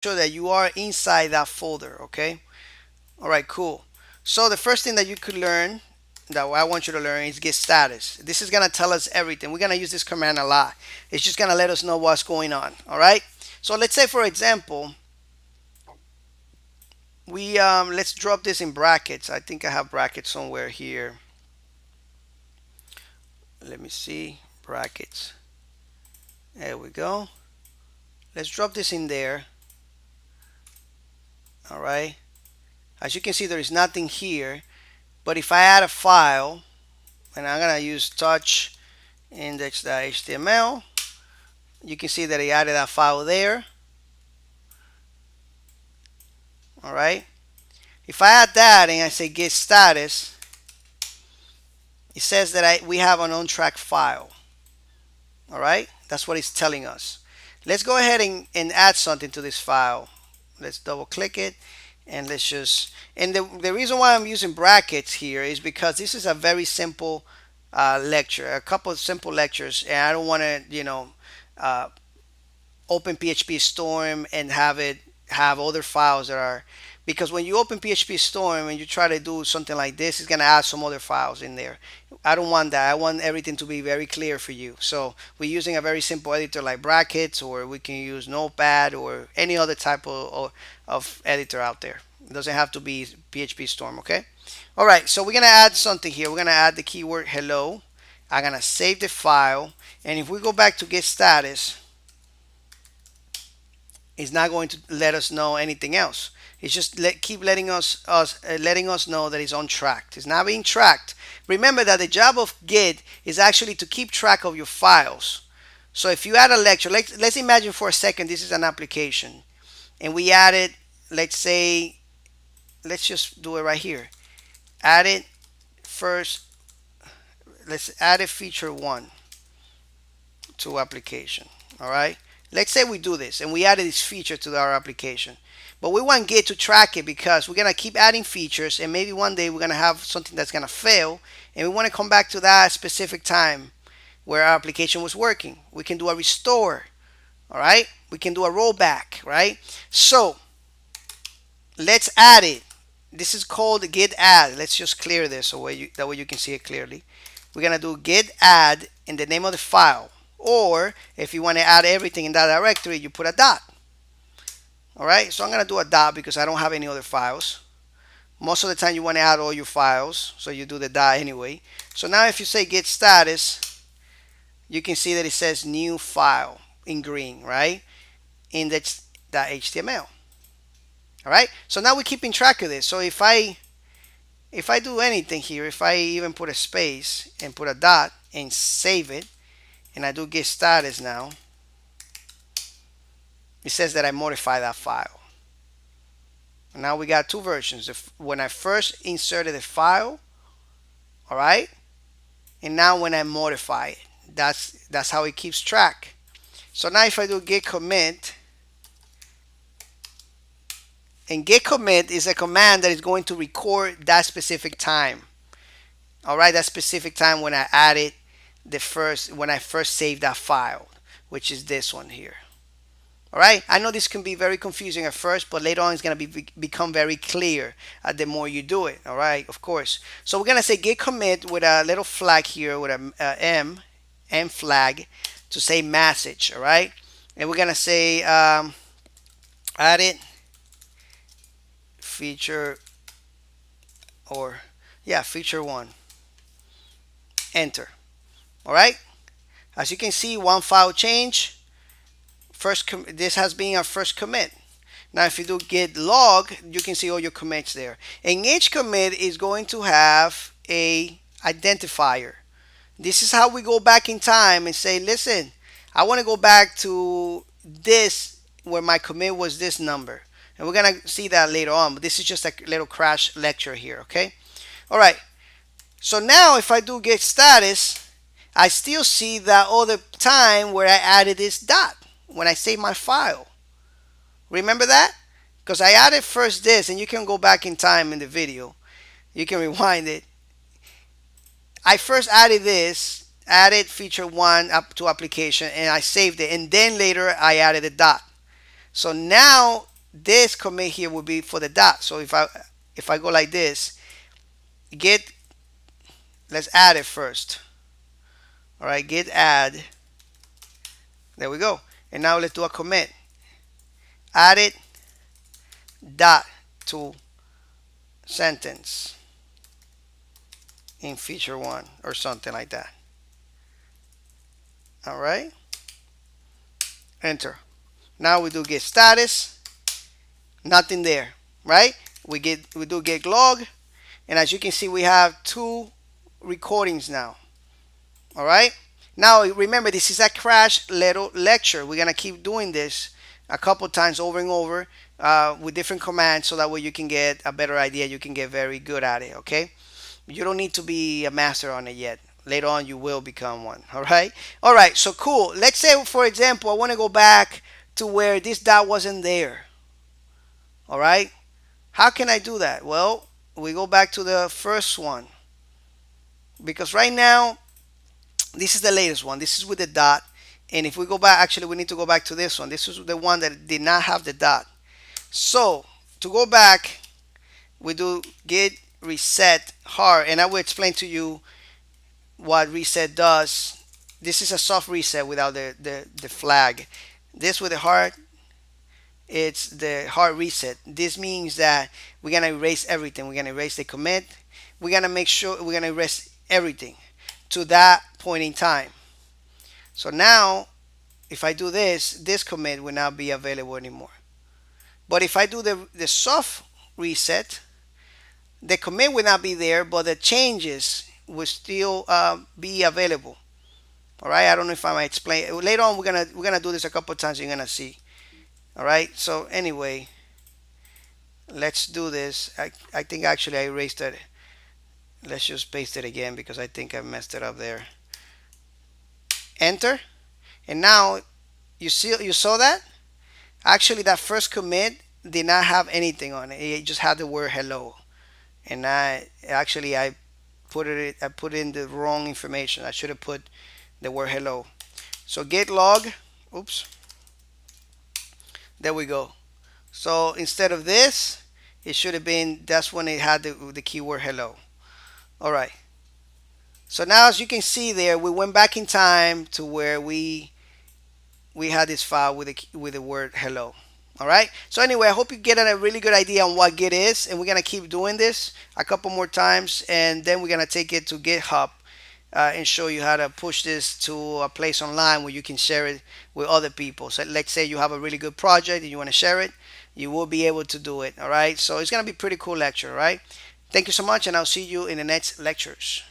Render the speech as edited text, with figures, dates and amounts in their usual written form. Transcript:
sure that you are inside that folder, okay? All right, cool. So the first thing that you could learn, that I want you to learn, is git status. This is gonna tell us everything. We're gonna use this command a lot. It's just gonna let us know what's going on. All right. So let's say, for example, we let's drop this in brackets. I think I have brackets somewhere here. Let me see, brackets. There we go. Let's drop this in there. All right. As you can see, there is nothing here. But if I add a file, and I'm gonna use touch index.html, you can see that I added that file there. All right. If I add that and I say git status, it says that we have an on-track file. All right. That's what it's telling us. Let's go ahead and add something to this file. Let's double click it, and let's just, and the reason why I'm using brackets here is because this is a very simple lecture, a couple of simple lectures, and I don't want to, uh, open PHP Storm and have other files that are, because when you open PHP Storm and you try to do something like this, it's going to add some other files in there. I don't want that. I want everything to be very clear for you. So we're using a very simple editor like brackets, or we can use Notepad or any other type of editor out there. It doesn't have to be PHP Storm, okay? All right, so we're going to add something here. We're going to add the keyword hello. I'm going to save the file. And if we go back to get status, it's not going to let us know anything else. It's just keep letting us know that it's on track. It's not being tracked. Remember that the job of Git is actually to keep track of your files. So if you add a lecture, let's imagine for a second this is an application, and we added, let's say, let's just do it right here. Add it first. Let's add a feature 1 to application. All right. Let's say we do this and we added this feature to our application, but we want Git to track it because we're gonna keep adding features, and maybe one day we're gonna have something that's gonna fail, and we want to come back to that specific time where our application was working. We can do a restore. All right. We can do a rollback. Right. So let's add it. This is called Git Add. Let's just clear this so that way you can see it clearly. We're gonna do Git Add in the name of the file. Or if you want to add everything in that directory, you put a dot. All right, so I'm going to do a dot because I don't have any other files. Most of the time you want to add all your files, so you do the dot anyway. So now if you say git status, you can see that it says new file in green, right? Index.html. All right, so now we're keeping track of this. So if I do anything here, if I even put a space and put a dot and save it, and I do git status now, it says that I modify that file. And now we got two versions. When I first inserted the file, all right, and now when I modify it, that's how it keeps track. So now if I do git commit, and git commit is a command that is going to record that specific time. All right, that specific time when I added when I first saved that file, which is this one here. All right, I know this can be very confusing at first, but later on it's going to become very clear the more you do it. All right, of course. So we're going to say git commit with a little flag here with a M flag to say message. All right, and we're going to say added feature, or yeah, feature 1. Enter. All right, as you can see, one file change. This has been our first commit. Now if you do git log, you can see all your commits there, and each commit is going to have a identifier. This is how we go back in time and say, listen, I want to go back to this where my commit was this number, and we're gonna see that later on, but this is just a little crash lecture here. Okay, all right, so now if I do git status, I still see that other time where I added this dot when I save my file. Remember that? Because I added first this, and you can go back in time in the video. You can rewind it. I first added this, added feature 1 up to application, and I saved it, and then later I added a dot. So now this commit here will be for the dot. So if I go like this, git, let's add it first. All right, git add. There we go. And now let's do a commit. Add it dot to sentence in feature one or something like that. All right. Enter. Now we do git status. Nothing there, right? We do git log, and as you can see, we have 2 recordings now. All right. Now remember, this is a crash little lecture. We're gonna keep doing this a couple times over and over with different commands, so that way you can get a better idea. You can get very good at it. Okay. You don't need to be a master on it yet. Later on, you will become one. All right. All right. So cool. Let's say, for example, I want to go back to where this dot wasn't there. All right. How can I do that? Well, we go back to the first one, because right now this is the latest one. This is with the dot. And if we go back, actually, we need to go back to this one. This is the one that did not have the dot. So to go back, we do git reset hard, and I will explain to you what reset does. This is a soft reset without the flag. This with the hard, it's the hard reset. This means that we're gonna erase everything. We're gonna erase the commit. We're gonna make sure we're gonna erase everything to that point in time. So now if I do this, this commit will not be available anymore. But if I do the soft reset, the commit will not be there, but the changes will still be available. All right. I don't know if I might explain later on. We're gonna do this a couple of times. You're gonna see. All right. So anyway, let's do this. I think actually I erased it. Let's just paste it again because I think I messed it up there. Enter. And now you saw that actually that first commit did not have anything on it. It just had the word hello. And I put in the wrong information. I should have put the word hello. So git log, oops, there we go. So instead of this, it should have been, that's when it had the keyword hello. All right. So now as you can see there, we went back in time to where we had this file with the word hello. All right. So anyway, I hope you get a really good idea on what Git is, and we're gonna keep doing this a couple more times, and then we're gonna take it to GitHub and show you how to push this to a place online where you can share it with other people. So let's say you have a really good project and you want to share it, you will be able to do it. All right. So it's gonna be pretty cool lecture. All right. Thank you so much, and I'll see you in the next lectures.